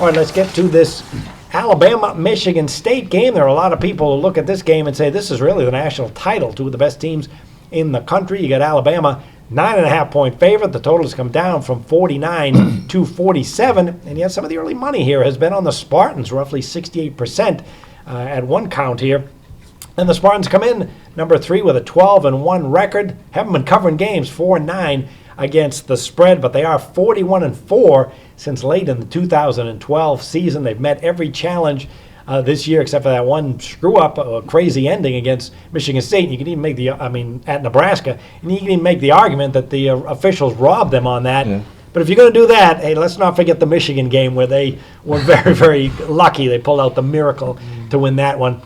All right, let's get to this Alabama-Michigan State game. There are a lot of people who look at this game and say this is really the national title. Two of the best teams in the country. You got Alabama, 9.5-point favorite. The total has come down from 49 to 47. And yet some of the early money here has been on the Spartans, roughly 68% at one count here. And the Spartans come in number 3 with a 12-1 record. Haven't been covering games, 4-9 against the spread, but they are 41-4 since late in the 2012 season. They've met every challenge this year except for that one screw-up, a crazy ending against Michigan State. And you can even make at Nebraska, and you can even make the argument that the officials robbed them on that. Yeah. But if you're going to do that, hey, let's not forget the Michigan game where they were very, very lucky. They pulled out the miracle to win that one.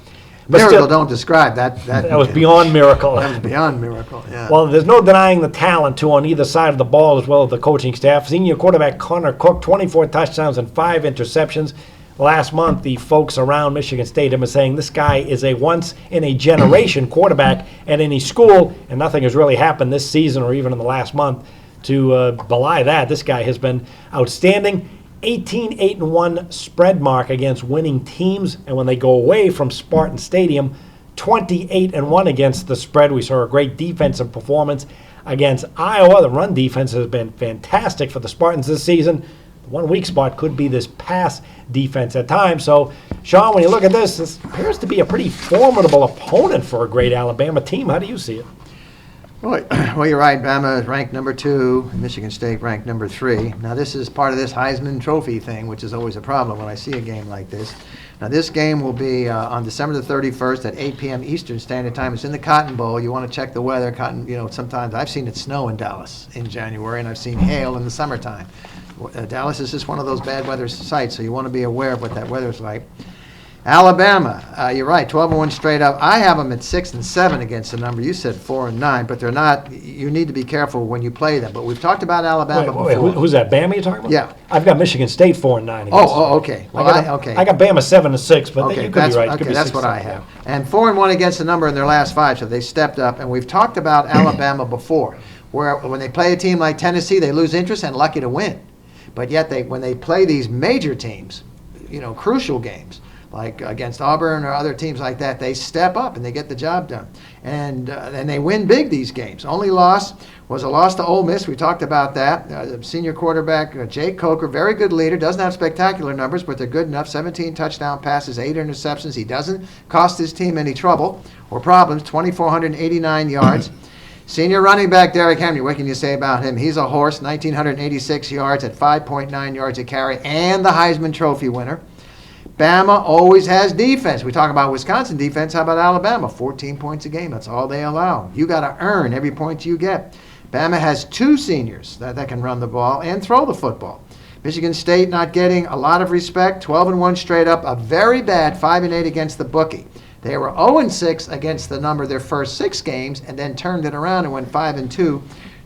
But miracle, still, don't describe that. That was beyond miracle. That was beyond miracle, yeah. Well, there's no denying the talent, too, on either side of the ball as well as the coaching staff. Senior quarterback Connor Cook, 24 touchdowns and 5 interceptions. Last month, the folks around Michigan State have been saying this guy is a once-in-a-generation quarterback at any school, and nothing has really happened this season or even in the last month to belie that. This guy has been outstanding. 18-8-1 spread mark against winning teams, and when they go away from Spartan Stadium, 28-1 against the spread. We saw a great defensive performance against Iowa. The run defense has been fantastic for the Spartans this season. The one weak spot could be this pass defense at times. So, Sean, when you look at this appears to be a pretty formidable opponent for a great Alabama team. How do you see it? Well, you're right. Bama is ranked number 2, Michigan State ranked number 3. Now, this is part of this Heisman Trophy thing, which is always a problem when I see a game like this. Now, this game will be on December the 31st at 8 p.m. Eastern Standard Time. It's in the Cotton Bowl. You want to check the weather. Sometimes I've seen it snow in Dallas in January, and I've seen hail in the summertime. Dallas is just one of those bad weather sites, so you want to be aware of what that weather's like. Alabama, you're right, 12-1 straight up. I have them at 6-7 against the number. You said 4-9, but they're not. You need to be careful when you play them. But we've talked about Alabama before. Who's that? Bama you're talking about? Yeah. I've got Michigan State 4-9. Okay. Well, I got Bama 7-6, but you could be right. Okay, that's what I have. And 4-1 against the number in their last 5, so they stepped up. And we've talked about Alabama before, where when they play a team like Tennessee, they lose interest and lucky to win. But yet when they play these major teams, crucial games, like against Auburn or other teams like that, they step up and they get the job done. And they win big these games. Only loss was a loss to Ole Miss. We talked about that. Senior quarterback Jake Coker, very good leader, doesn't have spectacular numbers, but they're good enough. 17 touchdown passes, 8 interceptions. He doesn't cost his team any trouble or problems, 2,489 yards. Senior running back Derrick Henry, what can you say about him? He's a horse, 1,986 yards at 5.9 yards a carry, and the Heisman Trophy winner. Bama always has defense. We talk about Wisconsin defense. How about Alabama? 14 points a game. That's all they allow. You got to earn every point you get. Bama has 2 seniors that can run the ball and throw the football. Michigan State not getting a lot of respect. 12-1 straight up. A very bad 5-8 against the bookie. They were 0-6 against the number their first 6 games and then turned it around and went 5-2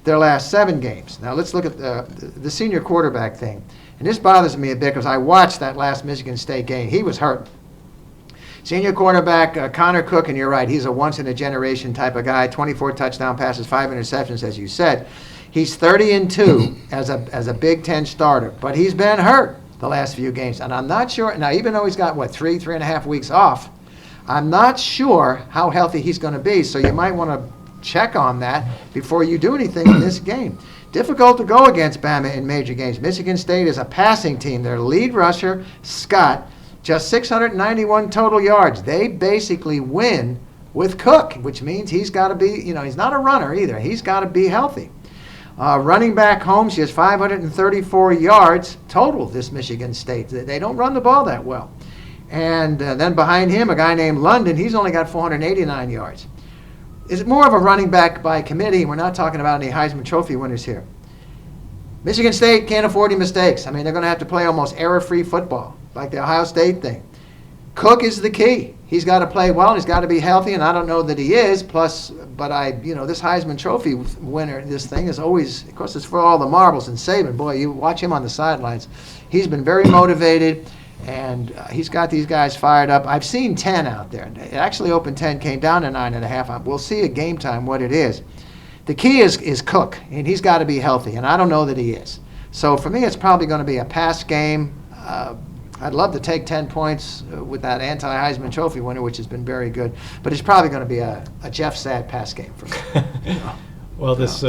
their last 7 games. Now let's look at the senior quarterback thing. And this bothers me a bit because I watched that last Michigan State game. He was hurt. Senior quarterback Connor Cook, and you're right, he's a once-in-a-generation type of guy. 24 touchdown passes, 5 interceptions, as you said. He's 30-2 as a Big Ten starter, but he's been hurt the last few games. And I'm not sure, now even though he's got, 3.5 weeks off, I'm not sure how healthy he's going to be. So you might want to check on that before you do anything in this game. Difficult to go against Bama in major games. Michigan State is a passing team. Their lead rusher, Scott, just 691 total yards. They basically win with Cook, which means he's got to be, he's not a runner either. He's got to be healthy. Running back Holmes, he has 534 yards total this Michigan State. They don't run the ball that well. And then behind him, a guy named London, he's only got 489 yards. Is it more of a running back by committee? We're not talking about any Heisman Trophy winners here. Michigan State can't afford any mistakes. I mean, they're going to have to play almost error-free football, like the Ohio State thing. Cook is the key. He's got to play well, and he's got to be healthy, and I don't know that he is. Plus, but this Heisman Trophy winner, this thing is always, of course, it's for all the marbles. And Saban, boy, you watch him on the sidelines. He's been very motivated. And he's got these guys fired up. I've seen 10 out there. It actually opened 10, came down to 9.5. We'll see at game time what it is. The key is Cook, and he's got to be healthy, and I don't know that he is. So for me, it's probably going to be a pass game. I'd love to take 10 points with that anti-Heisman Trophy winner, which has been very good. But it's probably going to be a Jeff Sad pass game for me. Well, this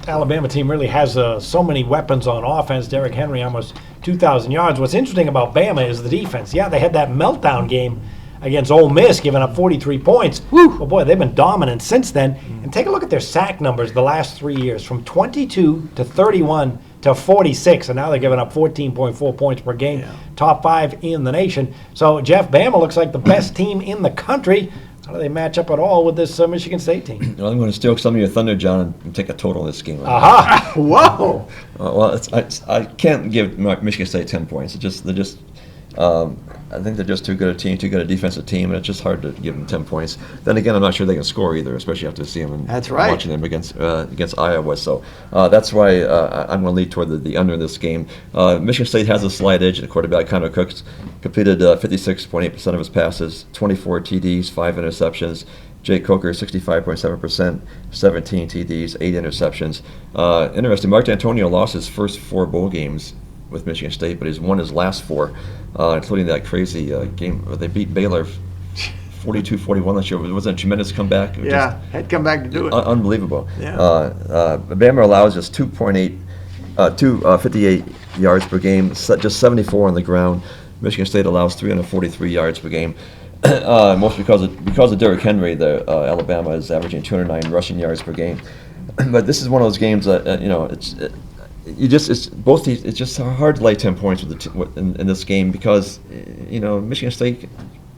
Alabama team really has so many weapons on offense. Derrick Henry, almost 2,000 yards. What's interesting about Bama is the defense. Yeah, they had that meltdown game against Ole Miss, giving up 43 points. Woo. Well, boy, they've been dominant since then. And take a look at their sack numbers the last 3 years, from 22 to 31 to 46, and now they're giving up 14.4 points per game, top 5 in the nation. So, Jeff, Bama looks like the best team in the country. How do they match up at all with this Michigan State team? Well, I'm going to steal some of your thunder, John, and take a total in this game. Aha! Whoa! Well, I can't give Michigan State 10 points. I think they're just too good a team, too good a defensive team, and it's just hard to give them 10 points. Then again, I'm not sure they can score either, especially after seeing them That's right. watching them against Iowa. So that's why I'm going to lead toward the under in this game. Michigan State has a slight edge. The quarterback, Connor Cooks, completed 56.8% of his passes, 24 TDs, 5 interceptions. Jake Coker, 65.7%, 17 TDs, 8 interceptions. Interesting, Mark D'Antonio lost his first 4 bowl games with Michigan State, but he's won his last 4, including that crazy game where they beat Baylor 42-41 last year. Was that a tremendous comeback? Had come back to do it. Unbelievable. Yeah. Bama allows just 258 yards per game, just 74 on the ground. Michigan State allows 343 yards per game. Mostly because of Derrick Henry, Alabama is averaging 209 rushing yards per game. But this is one of those games that it's just hard to lay 10 points in this game because Michigan State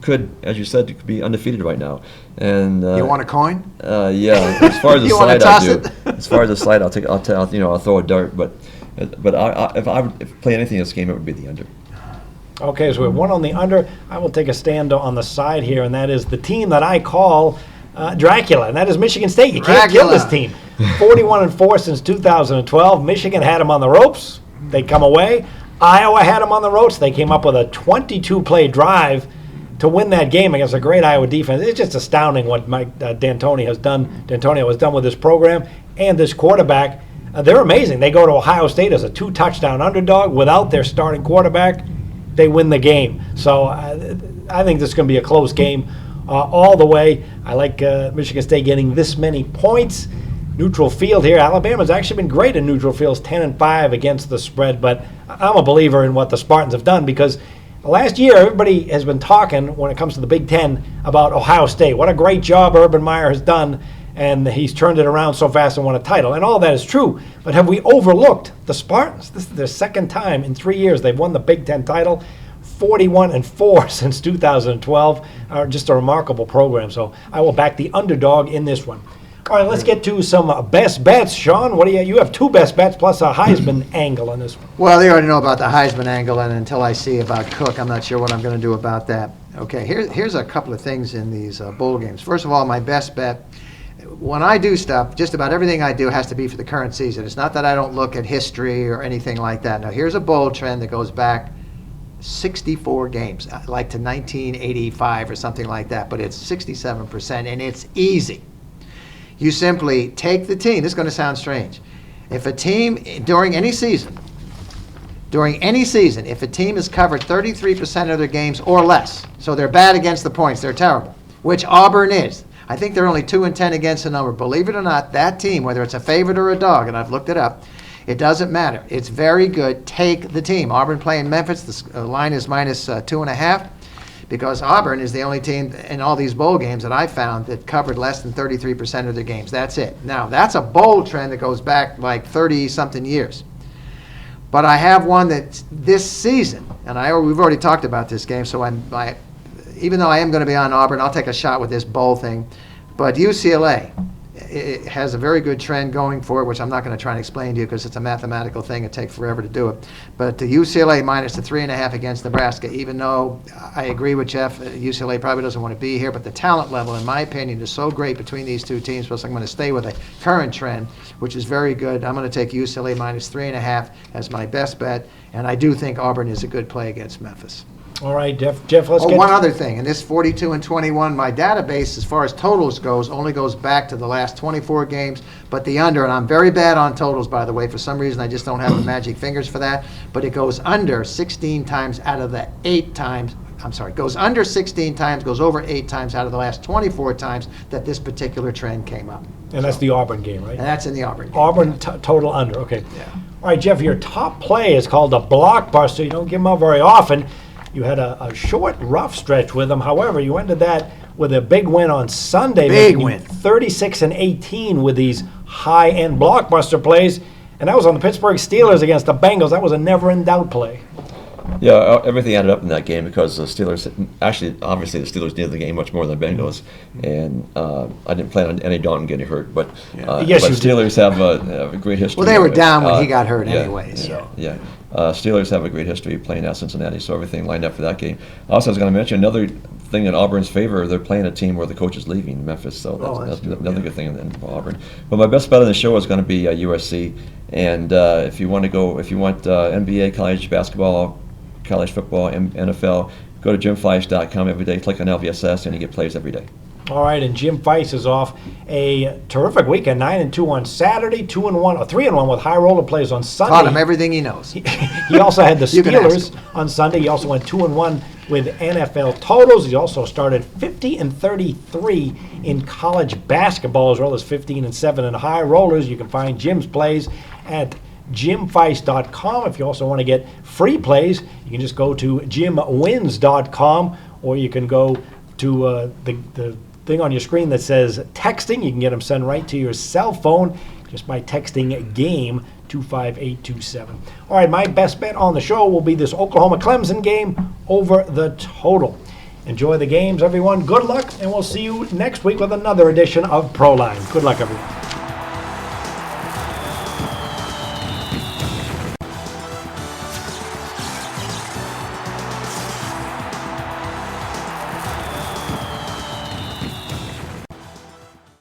could, as you said, could be undefeated right now. And you want a coin? Yeah. As far as the slide, I do. As far as the slide, I'll throw a dart. But if I would play anything in this game, it would be the under. Okay, so we have one on the under. I will take a stand on the side here, and that is the team that I call Dracula, and that is Michigan State. You can't kill this team. 41-4 since 2012. Michigan had them on the ropes. They come away. Iowa had them on the ropes. They came up with a 22-play drive to win that game against a great Iowa defense. It's just astounding what Mike D'Antonio has done with this program and this quarterback. They're amazing. They go to Ohio State as a 2-touchdown underdog without their starting quarterback. They win the game. So I think this is going to be a close game all the way. I like Michigan State getting this many points. Neutral field here. Alabama's actually been great in neutral fields, 10-5 against the spread, but I'm a believer in what the Spartans have done because last year everybody has been talking when it comes to the Big Ten about Ohio State. What a great job Urban Meyer has done, and he's turned it around so fast and won a title. And all that is true, but have we overlooked the Spartans? This is their second time in 3 years they've won the Big Ten title. 41-4 since 2012. Just a remarkable program. So I will back the underdog in this one. All right, let's get to some best bets. Sean, what do you have? 2 best bets plus a Heisman angle in this one. Well, they already know about the Heisman angle, and until I see about Cook, I'm not sure what I'm going to do about that. Okay, here's a couple of things in these bowl games. First of all, my best bet. When I do stuff, just about everything I do has to be for the current season. It's not that I don't look at history or anything like that. Now, here's a bowl trend that goes back 64 games, like to 1985 or something like that, but it's 67%, and it's easy. You simply take the team. This is going to sound strange. If a team, during any season, if a team has covered 33% of their games or less, so they're bad against the points, they're terrible, which Auburn is. I think they're only 2-10 against the number. Believe it or not, that team, whether it's a favorite or a dog, and I've looked it up, it doesn't matter. It's very good. Take the team. Auburn playing Memphis. The line is minus 2.5 because Auburn is the only team in all these bowl games that I found that covered less than 33% of their games. That's it. Now, that's a bowl trend that goes back like 30-something years. But I have one that this season, and we've already talked about this game, so even though I am going to be on Auburn, I'll take a shot with this bowl thing. But UCLA, it has a very good trend going for it, which I'm not going to try and explain to you because it's a mathematical thing. It takes forever to do it. But the UCLA minus the 3.5 against Nebraska, even though I agree with Jeff, UCLA probably doesn't want to be here, but the talent level, in my opinion, is so great between these two teams. Plus, I'm going to stay with a current trend, which is very good. I'm going to take UCLA minus 3.5 as my best bet, and I do think Auburn is a good play against Memphis. All right, Jeff, let's Oh, get one other thing. In this 42 and 21, my database, as far as totals goes, only goes back to the last 24 games. But the under, and I'm very bad on totals, by the way. For some reason, I just don't have the magic fingers for that. But it goes under 16 times out of the 8 times. I'm sorry, goes under 16 times, goes over 8 times out of the last 24 times that this particular trend came up. And that's the Auburn game, right? And that's in the Auburn game. Auburn total under, okay. Yeah. All right, Jeff, your top play is called a blockbuster. You don't give them out very often. You had a short, rough stretch with them. However, you ended that with a big win on Sunday. Big making win. 36 and 18 with these high-end blockbuster plays. And that was on the Pittsburgh Steelers against the Bengals. That was a never-in-doubt play. Yeah, everything added up in that game because the Steelers, actually, obviously, the Steelers needed the game much more than the Bengals, and I didn't plan on any Dalton getting hurt, but Yes, but you did. Steelers have a great history. Well, they were down when he got hurt yeah, anyway, yeah, so. Yeah. Steelers have a great history of playing at Cincinnati, so everything lined up for that game. Also, I was going to mention another thing in Auburn's favor. They're playing a team where the coach is leaving, Memphis, so that's another good thing in Auburn. But my best bet on the show is going to be USC, and if you want NBA, college basketball, college football, NFL, go to jimfleisch.com every day, click on LVSS, and you get plays every day. All right, and Jim Feiss is off a terrific weekend, 9-2 on Saturday, 2-1 or 3-1 with high roller plays on Sunday. Taught him everything he knows. He also had the You can ask Steelers on Sunday. He also went 2-1 with NFL totals. He also started 50 and 33 in college basketball, as well as 15 and 7 in high rollers. You can find Jim's plays at jimfeiss.com. If you also want to get free plays, you can just go to jimwins.com, or you can go to the thing on your screen that says texting. You can get them sent right to your cell phone just by texting GAME 25827. All right, my best bet on the show will be this Oklahoma-Clemson game over the total. Enjoy the games, everyone. Good luck, and we'll see you next week with another edition of Proline. Good luck, everyone.